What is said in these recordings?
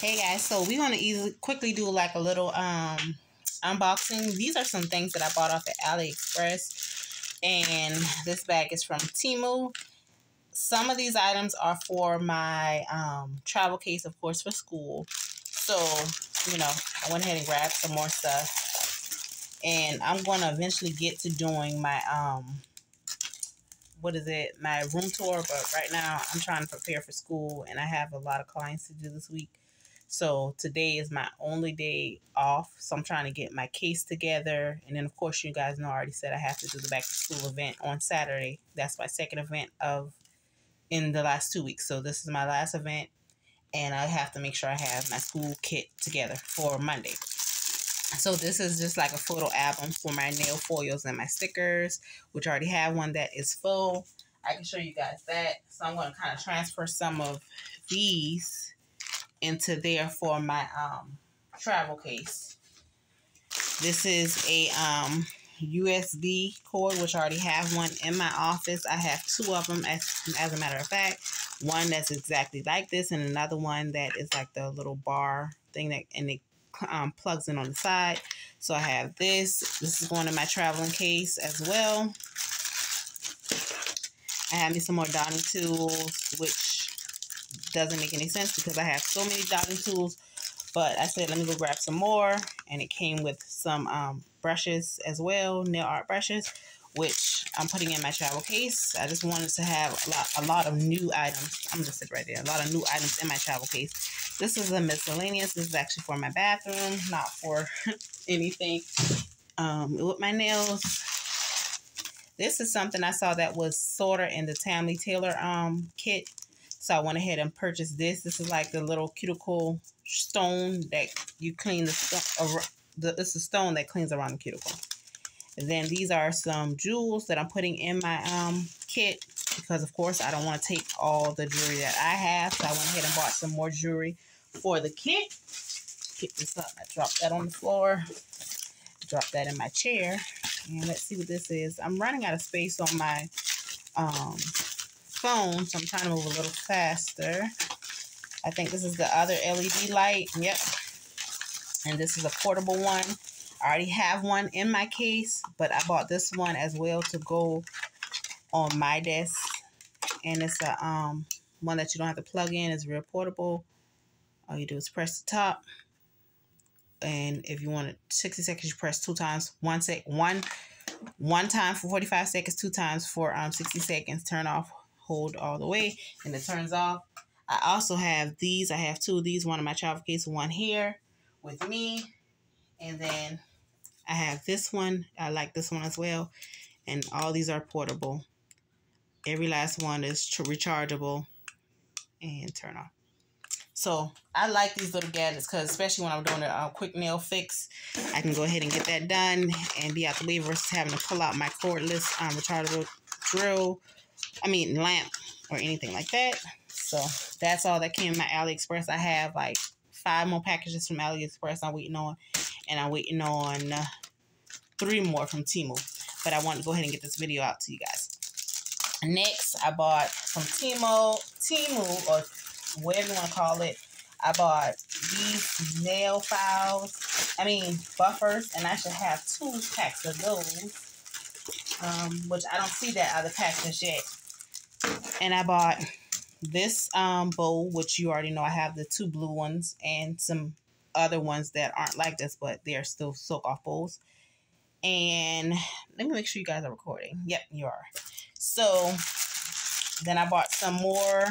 Hey guys, so we're gonna quickly do like a little unboxing. These are some things that I bought off at AliExpress, and this bag is from Temu. Some of these items are for my travel case, of course, for school. So, you know, I went ahead and grabbed some more stuff, and I'm gonna eventually get to doing my my room tour, but right now I'm trying to prepare for school and I have a lot of clients to do this week. So today is my only day off. So I'm trying to get my case together. And then of course you guys know I already said I have to do the back to school event on Saturday. That's my second event in the last 2 weeks. So this is my last event and I have to make sure I have my school kit together for Monday. So this is just like a photo album for my nail foils and my stickers, which I already have one that is full. I can show you guys that. So I'm going to kind of transfer some of these into there for my travel case. This is a USB cord, which I already have one in my office. I have two of them as a matter of fact. One that's exactly like this and another one that is like the little bar thing that it plugs in on the side. So I have this. This is going in my traveling case as well. I have me some more dotting tools, which doesn't make any sense because I have so many dotting tools. But I said, let me go grab some more. And it came with some brushes as well, nail art brushes, which I'm putting in my travel case. I just wanted to have a lot of new items. I'm going to sit right there. A lot of new items in my travel case. This is a miscellaneous. This is actually for my bathroom, not for anything with my nails. This is something I saw that was sort of in the Tammy Taylor kit. So I went ahead and purchased this. This is like the little cuticle stone that you clean this is stone that cleans around the cuticle. And then these are some jewels that I'm putting in my kit because, of course, I don't want to take all the jewelry that I have. So I went ahead and bought some more jewelry for the kit. Pick this up. I dropped that on the floor. Drop that in my chair. And let's see what this is. I'm running out of space on my phone, so I'm trying to move a little faster. I think this is the other LED light. Yep. And this is a portable one. I already have one in my case, but I bought this one as well to go on my desk. And it's a one that you don't have to plug in. It's real portable. All you do is press the top. And if you want it 60 seconds, you press 2 times. One time for 45 seconds, 2 times for 60 seconds. Turn off, hold all the way, and it turns off. I also have these. I have 2 of these. One in my travel case, one here with me. And then I have this one. I like this one as well. And all these are portable. Every last one is rechargeable and turn off. So I like these little gadgets because especially when I'm doing a quick nail fix, I can go ahead and get that done and be out the way versus having to pull out my cordless rechargeable lamp or anything like that. So that's all that came in my AliExpress. I have like 5 more packages from AliExpress I'm waiting on, and I'm waiting on 3 more from Temu. But I want to go ahead and get this video out to you guys. Next, I bought from Temu, or whatever you want to call it. I bought these nail files, buffers, and I should have 2 packs of those, which I don't see that other package yet. And I bought this bowl, which you already know I have the 2 blue ones and some other ones that aren't like this, but they're still soak off bowls. And let me make sure you guys are recording. Yep, you are. So then I bought some more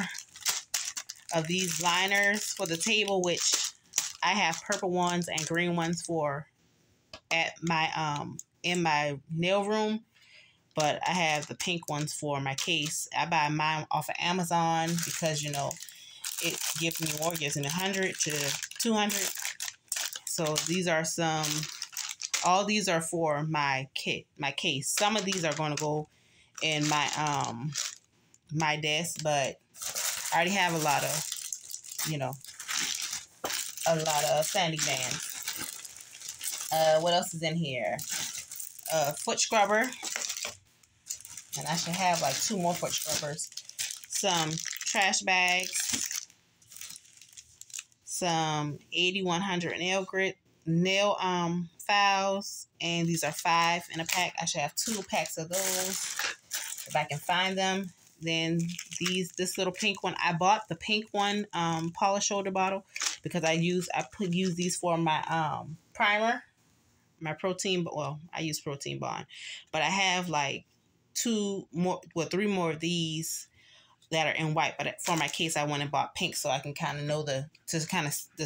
of these liners for the table, which I have purple ones and green ones for at my in my nail room, but I have the pink ones for my case. I buy mine off of Amazon because, you know, it gives me more, gives me 100 to 200. So these are all these are for my case. Some of these are going to go in my my desk, but I already have a lot of sanding bands. What else is in here? Foot scrubber. And I should have like 2 more foot scrubbers. Some trash bags. some 8100 nail files, and these are 5 in a pack. I should have 2 packs of those if I can find them. Then this little pink one, I bought the pink one polish shoulder bottle because I use these for my primer, my protein. Well, I use Protein Bond, but I have like 3 more of these that are in white. But for my case, I went and bought pink so I can kind of know the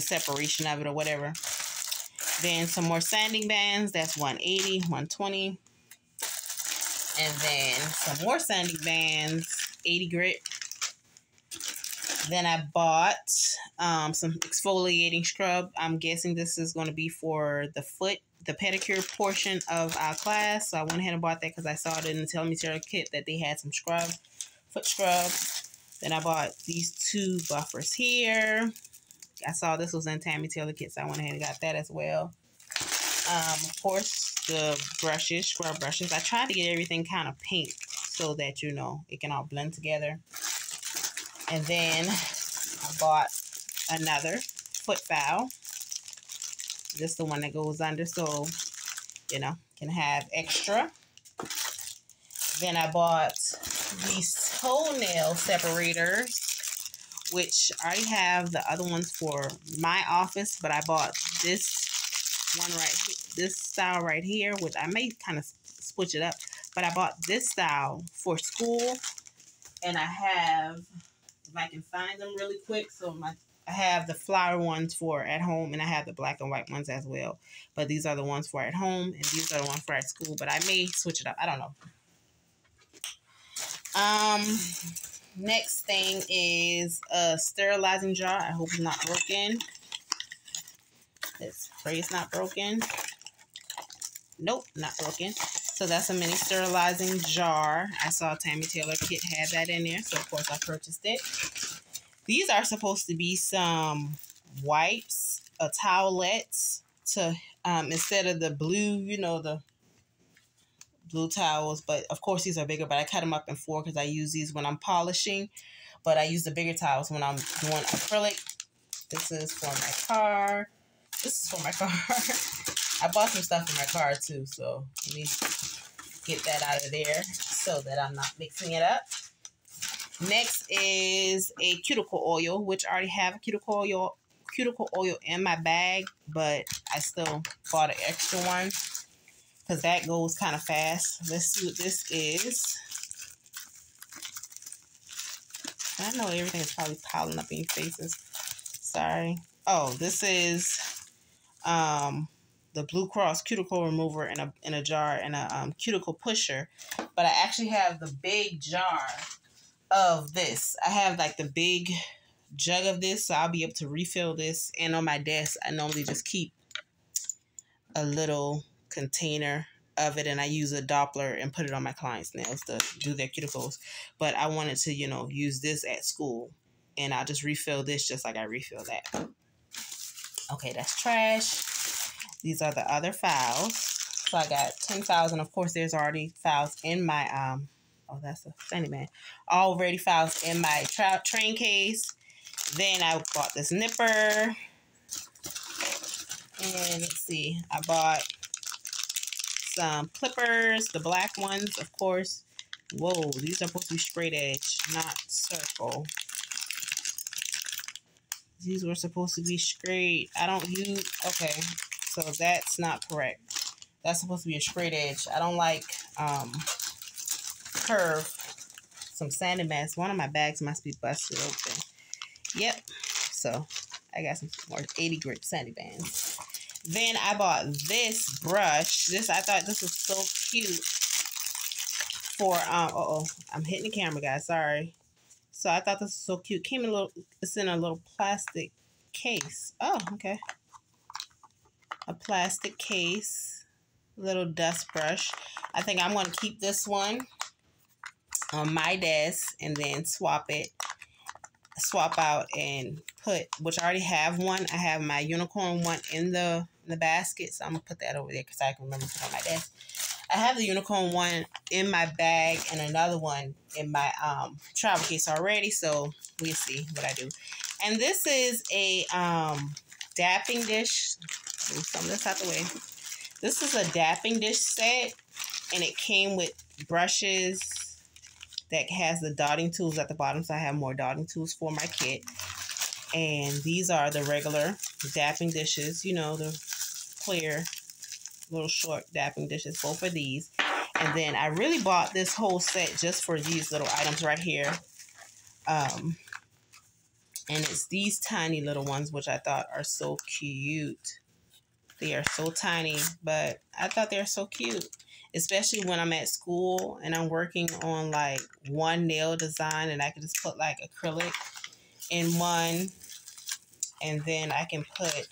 separation of it or whatever. Then some more sanding bands. That's 180, 120. And then some more sanding bands, 80 grit. Then I bought some exfoliating scrub. I'm guessing this is going to be for the foot, the pedicure portion of our class. So I went ahead and bought that because I saw it in the Telemetry kit that they had some foot scrub. Then I bought these 2 buffers here. I saw this was in Tammy Taylor kit, so I went ahead and got that as well. Of course, the brushes, scrub brushes. I tried to get everything kind of pink so that, you know, it can all blend together. And then I bought another foot file. This is the one that goes under, so, you know, can have extra. Then I bought these toenail separators, which I already have the other ones for my office, but I bought this one right here, this style right here, which I may kind of switch it up, but I bought this style for school, and I have, if I can find them really quick, so I have the flower ones for at home, and I have the black and white ones as well, but these are the ones for at home, and these are the ones for at school, but I may switch it up, I don't know. Next thing is a sterilizing jar. I hope it's not broken. Let's pray it's not broken. Nope, not broken. So that's a mini sterilizing jar. I saw Tammy Taylor kit had that in there, so of course I purchased it. These are supposed to be some wipes, towelettes to instead of the blue, you know, the blue towels, but of course these are bigger, but I cut them up in 4 because I use these when I'm polishing, but I use the bigger towels when I'm doing acrylic. This is for my car. This is for my car. I bought some stuff for my car too, so let me get that out of there so that I'm not mixing it up. Next is a cuticle oil, which I already have a cuticle oil in my bag, but I still bought an extra one because that goes kind of fast. Let's see what this is. I know everything is probably piling up in your faces. Sorry. Oh, this is the Blue Cross cuticle remover in a jar and a cuticle pusher. But I actually have the big jar of this. I have like the big jug of this, so I'll be able to refill this. And on my desk, I normally just keep a little container of it, and I use a Doppler and put it on my clients' nails to do their cuticles. But I wanted to, you know, use this at school, and I'll just refill this just like I refill that. Okay, that's trash. These are the other files. So I got 10 files, and of course there's already files in my oh, that's a funny man. Already files in my train case. Then I bought this nipper. And let's see, I bought some clippers, the black ones, of course. Whoa, these are supposed to be straight edge, not circle. These were supposed to be straight. I don't use, okay, so that's not correct. That's supposed to be a straight edge. I don't like curve. Some sanding bands. One of my bags must be busted open. Yep, so I got some more 80 grit sanding bands. Then I bought this brush. I thought this was so cute for, I'm hitting the camera, guys, sorry. So I thought this was so cute. It's in a little plastic case. Oh, okay. A plastic case, little dust brush. I think I'm going to keep this one on my desk and then swap out and put, which I already have one. I have my unicorn one in the basket, so I'm gonna put that over there because I can remember to put it on my desk. I have the unicorn one in my bag and another one in my travel case already, so we'll see what I do. And this is a dapping dish. Move some of this out the way. This is a dapping dish set, and it came with brushes that has the dotting tools at the bottom, so I have more dotting tools for my kit. And these are the regular dapping dishes, you know, the clear little short dapping dishes, both of these. And then I really bought this whole set just for these little items right here. And it's these tiny little ones, which I thought are so cute. They are so tiny, but I thought they're so cute. Especially when I'm at school and I'm working on like one nail design, and I can just put like acrylic in one, and then I can put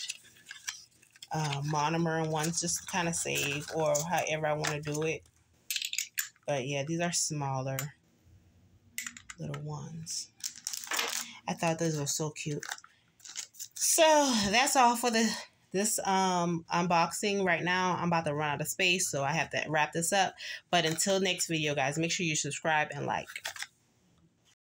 monomer in one, just to kind of save, or however I want to do it. But yeah, these are smaller little ones. I thought those were so cute. So that's all for this unboxing. Right now I'm about to run out of space, so I have to wrap this up. But until next video, guys, make sure you subscribe and like.